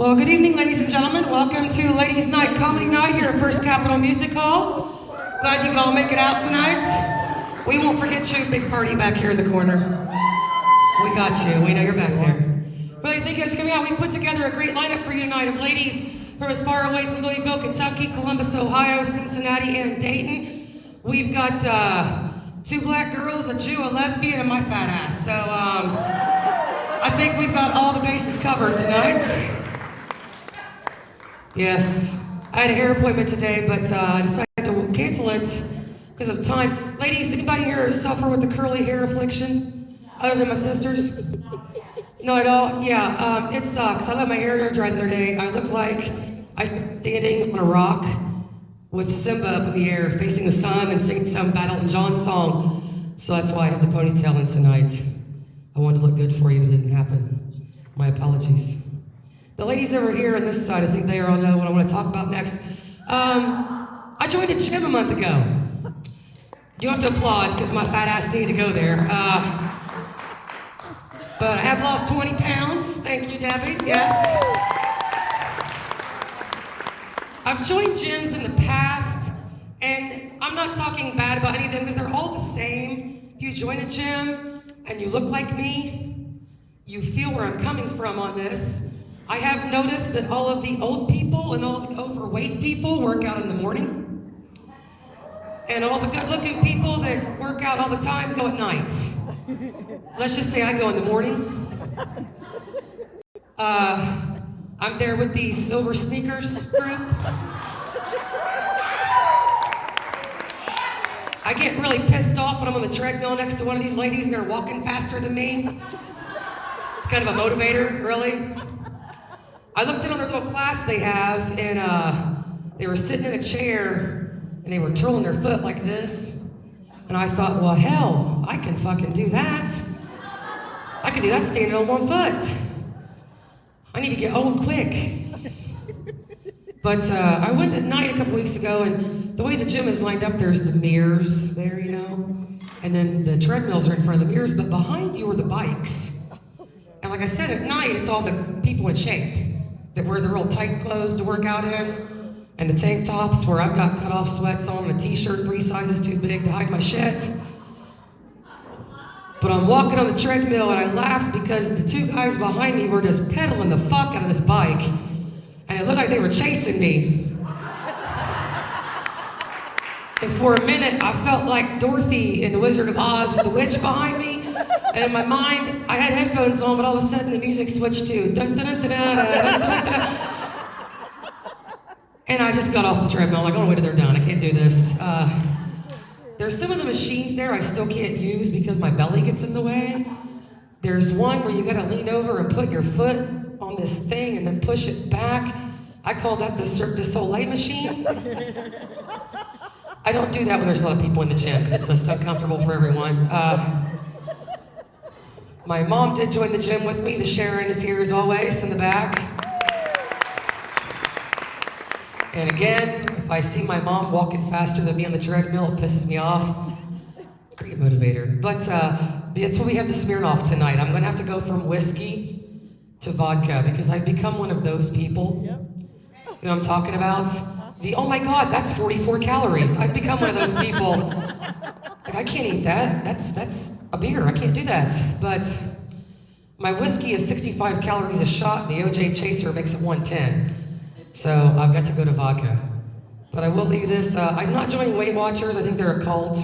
Well, good evening, ladies and gentlemen. Welcome to Ladies' Night Comedy Night here at First Capitol Music Hall. Glad you can all make it out tonight. We won't forget you. Big party back here in the corner. We got you. We know you're back there. Really thank you guys for coming out. We put together a great lineup for you tonight of ladies who are as far away from Louisville, Kentucky, Columbus, Ohio, Cincinnati, and Dayton. We've got 2 black girls, a Jew, a lesbian, and my fat ass. So I think we've got all the bases covered tonight. Yes, I had a hair appointment today, but I decided to cancel it because of time. Ladies, anybody here suffer with the curly hair affliction? Other than my sisters? Not at all? Yeah, it sucks. I let my hair dry the other day. I look like I'm standing on a rock with Simba up in the air, facing the sun and singing some Bad Elton John song. So that's why I have the ponytail in tonight. I wanted to look good for you, but it didn't happen. My apologies. The ladies over here on this side, I think they all know what I want to talk about next. I joined a gym a month ago. You have to applaud because my fat ass needed to go there. But I have lost 20 pounds. Thank you, Debbie. Yes. I've joined gyms in the past, and I'm not talking bad about any of them because they're all the same. If you join a gym and you look like me, you feel where I'm coming from on this. I have noticed that all of the old people and all of the overweight people work out in the morning. And all the good-looking people that work out all the time go at night. Let's just say I go in the morning. I'm there with the Silver Sneakers group. I get really pissed off when I'm on the treadmill next to one of these ladies and they're walking faster than me. It's kind of a motivator, really. I looked in on their little class they have, and they were sitting in a chair, and they were twirling their foot like this. And I thought, well, hell, I can fucking do that. I can do that standing on one foot. I need to get old quick. But I went at night a couple weeks ago, and the way the gym is lined up, there's the mirrors there, you know? And then the treadmills are in front of the mirrors, but behind you are the bikes. And like I said, at night, it's all the people in shape that wear the real tight clothes to work out in, and the tank tops where I've got cut-off sweats on, and a t-shirt 3 sizes too big to hide my shit. But I'm walking on the treadmill and I laugh because the 2 guys behind me were just pedaling the fuck out of this bike, and it looked like they were chasing me. And for a minute, I felt like Dorothy in The Wizard of Oz with the witch behind me. And in my mind, I had headphones on, but all of a sudden the music switched to dun dun dun dun dun dun dun dun. And I just got off the treadmill, like, oh, wait till they're done, I can't do this. There's some of the machines there I still can't use because my belly gets in the way. There's one where you gotta lean over and put your foot on this thing and then push it back. I call that the Cirque du Soleil machine. I don't do that when there's a lot of people in the gym because it's just uncomfortable for everyone. My mom did join the gym with me. The Sharon is here as always in the back. And again, if I see my mom walking faster than me on the treadmill, it pisses me off. Great motivator. But that's what we have to Smirnoff tonight. I'm gonna have to go from whiskey to vodka because I've become one of those people. You know what I'm talking about? Oh my God, that's 44 calories. I've become one of those people. Like, I can't eat that. That's a beer. I can't do that. But my whiskey is 65 calories a shot. The OJ Chaser makes it 110. So I've got to go to vodka. But I will leave this. I'm not joining Weight Watchers. I think they're a cult.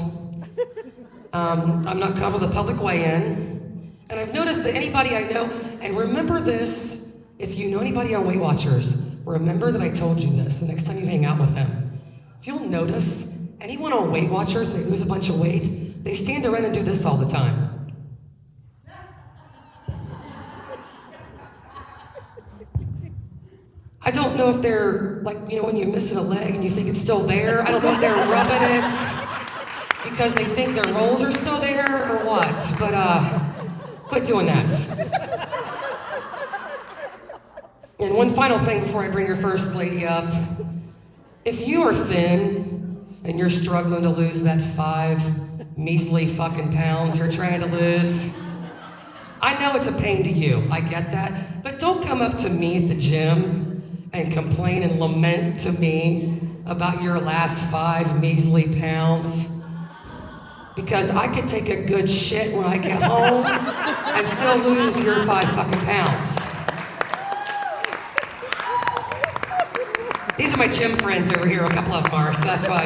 I'm not covering the public weigh-in. And I've noticed that anybody I know, and remember this, if you know anybody on Weight Watchers, remember that I told you this the next time you hang out with them. If you'll notice, anyone on Weight Watchers, they lose a bunch of weight, they stand around and do this all the time. I don't know if they're, like, you know, when you're missing a leg and you think it's still there, I don't know if they're rubbing it because they think their rolls are still there or what, but quit doing that. And one final thing before I bring your first lady up. If you are thin and you're struggling to lose that 5 measly fucking pounds you're trying to lose, I know it's a pain to you, I get that, but don't come up to me at the gym and complain and lament to me about your last 5 measly pounds. Because I could take a good shit when I get home and still lose your 5 fucking pounds. These are my gym friends over here, a couple of them are, so that's why,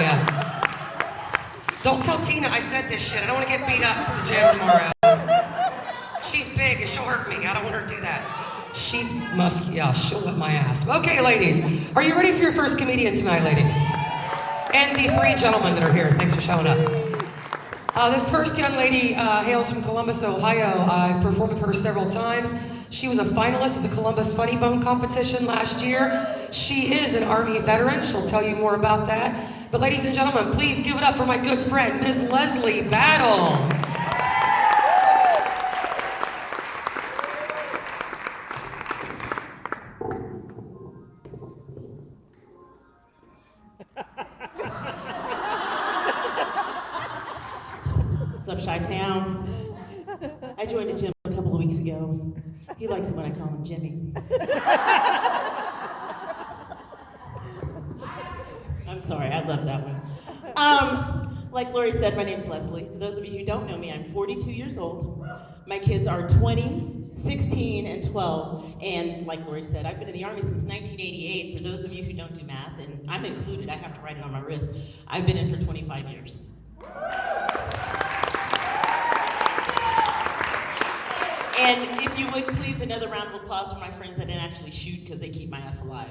Don't tell Tina I said this shit. I don't want to get beat up at the gym tomorrow. She's big and she'll hurt me. I don't want her to do that. She's musky. Yeah, she'll whip my ass. Okay, ladies, are you ready for your first comedian tonight, ladies? And the 3 gentlemen that are here. Thanks for showing up. This first young lady hails from Columbus, Ohio. I've performed with her several times. She was a finalist at the Columbus Funny Bone competition last year. She is an Army veteran. She'll tell you more about that. But ladies and gentlemen, please give it up for my good friend, Ms. Leslie Battle. What's up, Chi-Town? I joined the gym a couple of weeks ago. He likes it when I call him Jimmy. I'm sorry, I love that one. Like Lori said, my name's Leslie. For those of you who don't know me, I'm 42 years old. My kids are 20, 16, and 12. And like Lori said, I've been in the Army since 1988. For those of you who don't do math, and I'm included, I have to write it on my wrist, I've been in for 25 years. And if you would, please, another round of applause for my friends that didn't actually shoot because they keep my ass alive.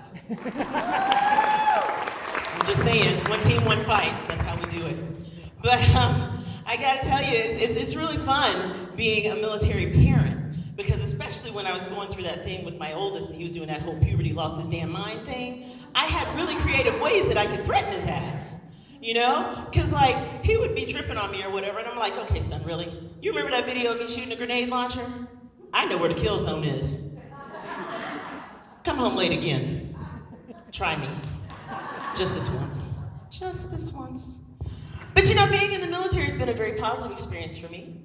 I'm just saying, one team, one fight. That's how we do it. But I gotta tell you, it's really fun being a military parent, because especially when I was going through that thing with my oldest and he was doing that whole puberty lost his damn mind thing, I had really creative ways that I could threaten his ass. You know? Because, like, he would be tripping on me or whatever, and I'm like, okay, son, really? You remember that video of me shooting a grenade launcher? I know where the kill zone is. Come home late again. Try me. Just this once. Just this once. But you know, being in the military has been a very positive experience for me.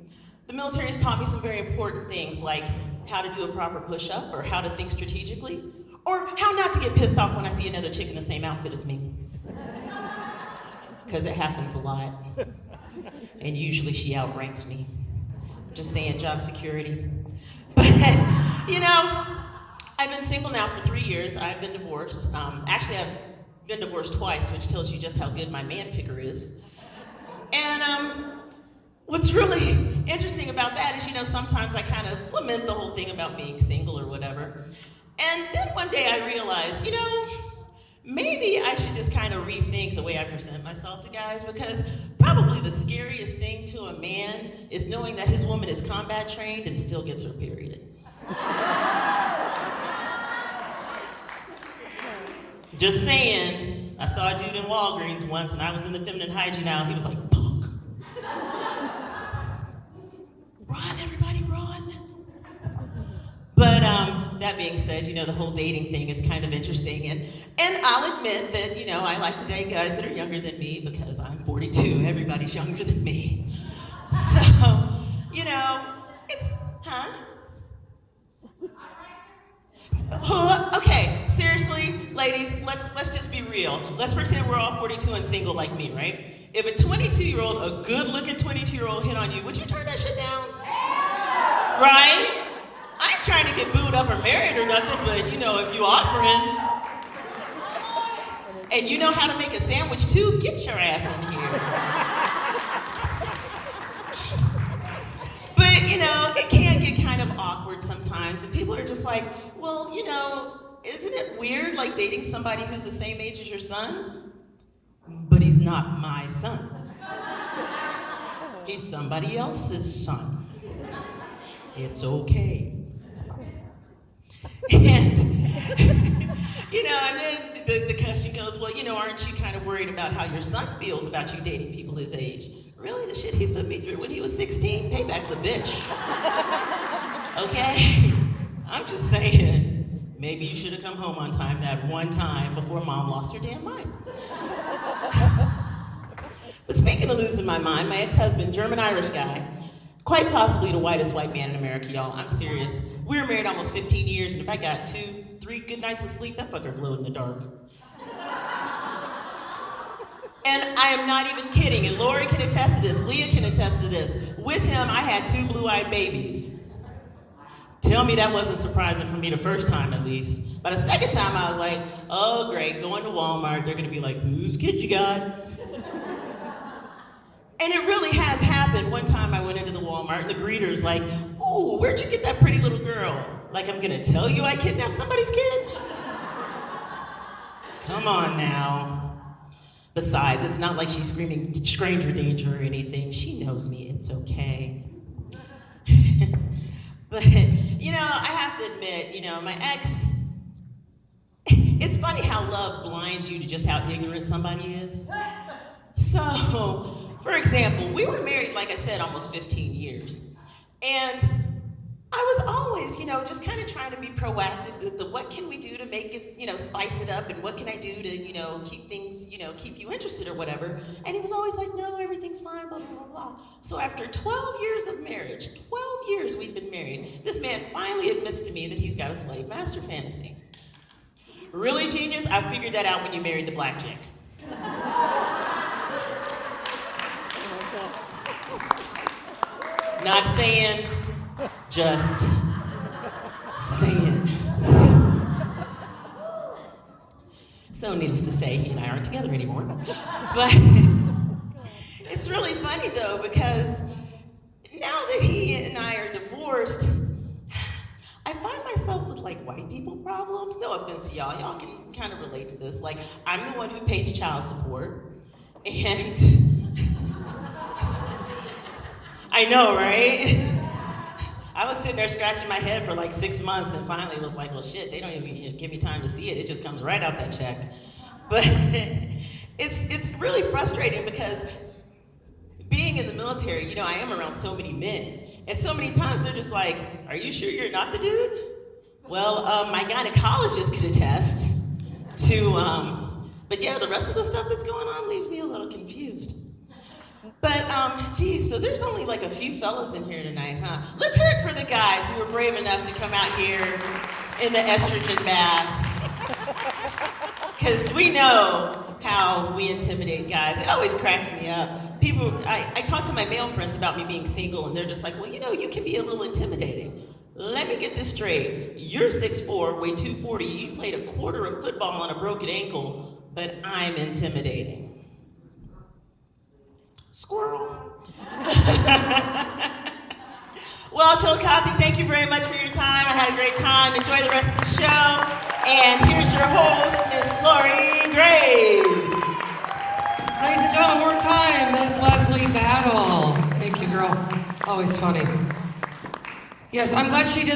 The military has taught me some very important things, like how to do a proper push-up, or how to think strategically, or how not to get pissed off when I see another chick in the same outfit as me. Because it happens a lot. And usually she outranks me. Just saying, job security. But, you know, I've been single now for 3 years. I've been divorced. Actually, I've been divorced twice, which tells you just how good my man picker is. And what's really interesting about that is, you know, sometimes I kind of lament the whole thing about being single or whatever. And then one day I realized, you know, maybe I should just kind of rethink the way I present myself to guys, because probably the scariest thing to a man is knowing that his woman is combat trained and still gets her period. Just saying, I saw a dude in Walgreens once and I was in the feminine hygiene aisle, he was like, punk. Run, everybody, run. But that being said, you know, the whole dating thing is kind of interesting. And I'll admit that, you know, I like to date guys that are younger than me because I'm 42. Everybody's younger than me. So, you know, it's, okay, seriously, ladies, let's just be real. Let's pretend we're all 42 and single like me, right? If a 22-year-old, a good-looking 22-year-old hit on you, would you turn that shit down? Right? I ain't trying to get booed up or married or nothing, but you know, if you offering, and you know how to make a sandwich too, get your ass in here. But you know, it can get kind of awkward sometimes, and people are just like, well, you know, isn't it weird like dating somebody who's the same age as your son? But he's not my son. He's somebody else's son. It's okay. And, you know, and then the question goes, well, you know, aren't you kind of worried about how your son feels about you dating people his age? Really, the shit he put me through when he was 16? Payback's a bitch. Okay? I'm just saying, maybe you should have come home on time that one time before mom lost her damn mind. But speaking of losing my mind, my ex-husband, German-Irish guy, Quite possibly the whitest white man in America, y'all. I'm serious. We were married almost 15 years, and if I got 2, 3 good nights of sleep, that fucker glowed in the dark. And I am not even kidding, and Lori can attest to this, Leah can attest to this. With him, I had 2 blue-eyed babies. Tell me that wasn't surprising for me the first time, at least. But the second time, I was like, oh, great, going to Walmart, they're gonna be like, whose kid you got? And it really has happened. One time I went into the Walmart and the greeter's like, oh, where'd you get that pretty little girl? Like, I'm gonna tell you I kidnapped somebody's kid? Come on now. Besides, it's not like she's screaming stranger danger or anything. She knows me, it's okay. But, you know, I have to admit, you know, my ex, it's funny how love blinds you to just how ignorant somebody is. So, for example, we were married, like I said, almost 15 years. And I was always, you know, just kind of trying to be proactive. What can we do to make it, you know, spice it up? And what can I do to, you know, keep things, you know, keep you interested or whatever? And he was always like, no, everything's fine, blah, blah, blah, blah. So after 12 years of marriage, 12 years we've been married, this man finally admits to me that he's got a slave master fantasy. Really genius? I figured that out when you married the black chick. Not saying, just saying. So needless to say, he and I aren't together anymore. But it's really funny though, because now that he and I are divorced, I find myself with like white people problems. No offense to y'all, y'all can kind of relate to this. Like, I'm the one who pays child support, and I know, right? I was sitting there scratching my head for like 6 months and finally was like, well, shit, they don't even give me time to see it. It just comes right out that check. But it's really frustrating because being in the military, you know, I am around so many men. And so many times they're just like, are you sure you're not the dude? Well, my gynecologist could attest to, but yeah, the rest of the stuff that's going on leaves me a little confused. But, geez, so there's only like a few fellas in here tonight, huh? Let's hear it for the guys who were brave enough to come out here in the estrogen bath. Because we know how we intimidate guys. It always cracks me up. People, I talk to my male friends about me being single, and they're just like, well, you know, you can be a little intimidating. Let me get this straight. You're 6'4", weigh 240, you played a quarter of football on a broken ankle, but I'm intimidating. Squirrel. Well, Chillicothe, thank you very much for your time. I had a great time. Enjoy the rest of the show. And here's your host, Miss Lori Graves. Ladies and gentlemen, one more time, Ms. Leslie Battle. Thank you, girl. Always funny. Yes, I'm glad she did